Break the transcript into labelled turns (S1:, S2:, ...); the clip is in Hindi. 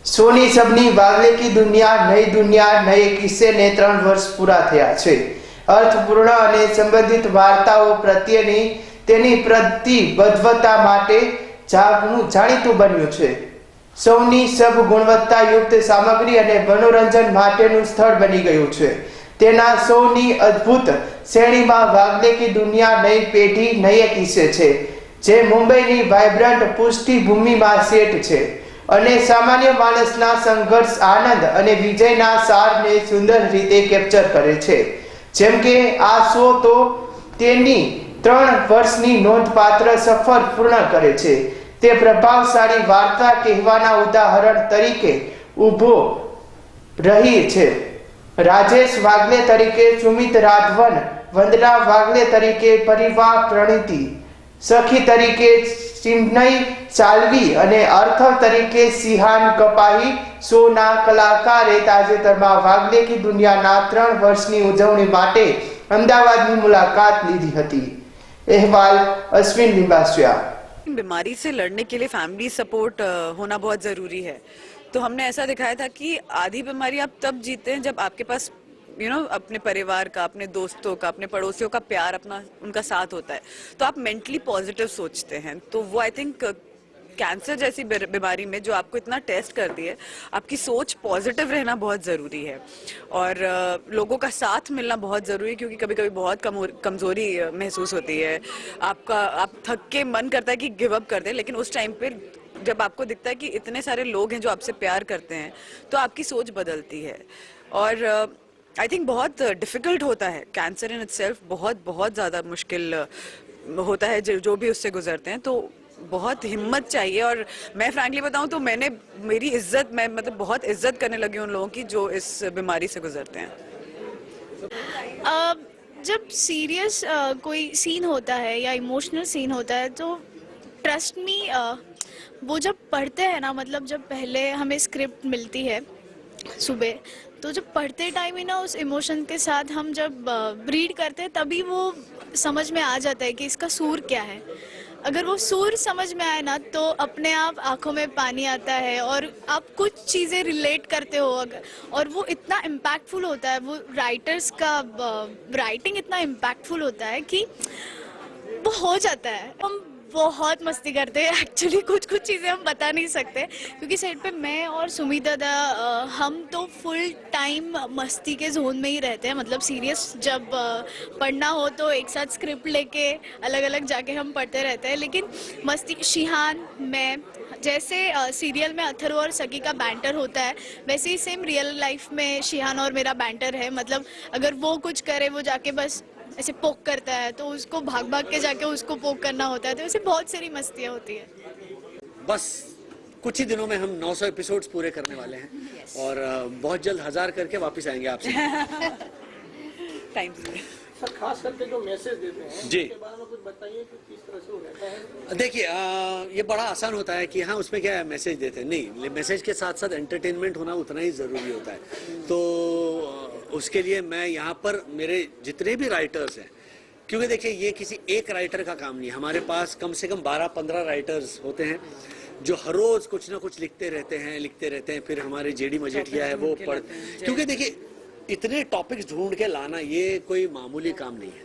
S1: સોની સબની વાગલે કી દુનિયા નઈ દુનિયા નए કિસ્સેને 3 વર્ષ પૂરા થયા છે। અર્થપૂર્ણ અને સંબંધિત વાર્તાઓ પ્રત્યેની તેની પ્રતિબદ્ધતા માટે જાણીતું બન્યું છે। સૌની સબ ગુણવત્તાયુક્ત સામગ્રી અને મનોરંજન માટેનું સ્થળ બની ગયું છે। તેના સૌની અદ્ભુત શ્રેણીમાં વાગલે કી દુનિયા નઈ પેઢી નए કિસ્સે છે, જે મુંબઈની વાઇબ્રન્ટ પૃષ્ઠભૂમિમાં સેટ છે અને સામાન્ય માણસના સંઘર્ષ, આનંદ અને વિજયના સારને સુંદર રીતે કેપ્ચર કરે છે। જેમ કે આ શો તો તેની 3 વર્ષની નોંધપાત્ર સફર પૂર્ણ કરે છે। તે પ્રભાવશાળી વાર્તા કહેવાના ઉદાહરણ તરીકે ઊભો રહી છે। રાજેશ વાગલે તરીકે સુમિત રાઘવન, વંદના વાગલે તરીકે પરિવા પ્રણીતિ, સખી તરીકે ચિન્મય ચાલવી અને અર્થવ તરીકે સિહાન કપાહી શોના કલાકારે તાજેતરમાં વાગલે કી દુનિયાના 3 વર્ષની ઉજવણી માટે અમદાવાદની મુલાકાત લીધી હતી। અહેવાલ અશ્વિન लिंबासिया।
S2: बीमारी से लड़ने के लिए फैमिली सपोर्ट होना बहुत ज़रूरी है। तो हमने ऐसा दिखाया था कि आधी बीमारी आप तब जीते हैं जब आपके पास अपने परिवार का, अपने दोस्तों का, अपने पड़ोसियों का प्यार, अपना उनका साथ होता है, तो आप मेंटली पॉजिटिव सोचते हैं। तो वो आई थिंक कैंसर जैसी बीमारी में जो आपको इतना टेस्ट करती है, आपकी सोच पॉजिटिव रहना बहुत ज़रूरी है और लोगों का साथ मिलना बहुत ज़रूरी है, क्योंकि कभी कभी बहुत कमज़ोरी महसूस होती है। आप थक के मन करता है कि गिव अप कर दें, लेकिन उस टाइम पर जब आपको दिखता है कि इतने सारे लोग हैं जो आपसे प्यार करते हैं, तो आपकी सोच बदलती है। और आई थिंक बहुत डिफ़िकल्ट होता है कैंसर इन इटसेल्फ, बहुत बहुत ज़्यादा मुश्किल होता है जो भी उससे गुजरते हैं। तो बहुत हिम्मत चाहिए। और मैं फ्रैंकली बताऊं तो मेरी इज्जत, मैं मतलब बहुत इज्जत करने लगी उन लोगों की जो इस बीमारी से गुजरते हैं।
S3: जब सीरियस कोई सीन होता है या इमोशनल सीन होता है तो ट्रस्ट मी, वो जब पढ़ते हैं ना, मतलब जब पहले हमें स्क्रिप्ट मिलती है सुबह, तो जब पढ़ते टाइम ही ना उस इमोशन के साथ हम जब रीड करते हैं तभी वो समझ में आ जाता है कि इसका सूर क्या है। अगर वो सूर समझ में आए ना तो अपने आप आंखों में पानी आता है और आप कुछ चीज़ें रिलेट करते हो। और वो इतना इम्पैक्टफुल होता है, वो राइटर्स का राइटिंग इतना इम्पैक्टफुल होता है कि वो हो जाता है। हम बहुत मस्ती करते हैं एक्चुअली, कुछ चीज़ें हम बता नहीं सकते, क्योंकि सेट पे मैं और सुमित दादा हम तो फुल टाइम मस्ती के जोन में ही रहते हैं। मतलब सीरियस जब पढ़ना हो तो एक साथ स्क्रिप्ट लेके अलग अलग जाके हम पढ़ते रहते हैं, लेकिन मस्ती शिहान, मैं, जैसे सीरियल में अथर्व और सकी का बैंटर होता है, वैसे ही सेम रियल लाइफ में शिहान और मेरा बैंटर है। मतलब अगर वो कुछ करे, वो जाके बस ऐसे पोक करता है तो उसको भाग भाग के जाके उसको पोक करना होता है। तो ऐसे बहुत सारी मस्तियाँ होती है।
S4: बस कुछ ही दिनों में हम 900 एपिसोड्स पूरे करने वाले हैं और बहुत जल्द 1000 करके वापस आएंगे आपसे।
S2: टाइम
S5: सर, खास करके जो मैसेज देते हैं
S4: जी,
S5: उसके बारे में कुछ बताइए कि किस तरह से वो रहता है।
S4: देखिए ये बड़ा आसान होता है कि हाँ उसमें क्या है, मैसेज देते हैं, नहीं, मैसेज के साथ साथ एंटरटेनमेंट होना उतना ही ज़रूरी होता है। तो उसके लिए मैं यहाँ पर मेरे जितने भी राइटर्स हैं, क्योंकि देखिए ये किसी एक राइटर का काम नहीं है, हमारे पास कम से कम 12-15 राइटर्स होते हैं जो हर रोज़ कुछ ना कुछ लिखते रहते हैं। फिर हमारे जेडी मजेठिया है वो पढ़, क्योंकि देखिए इतने टॉपिक्स ढूंढ के लाना ये कोई मामूली काम नहीं है।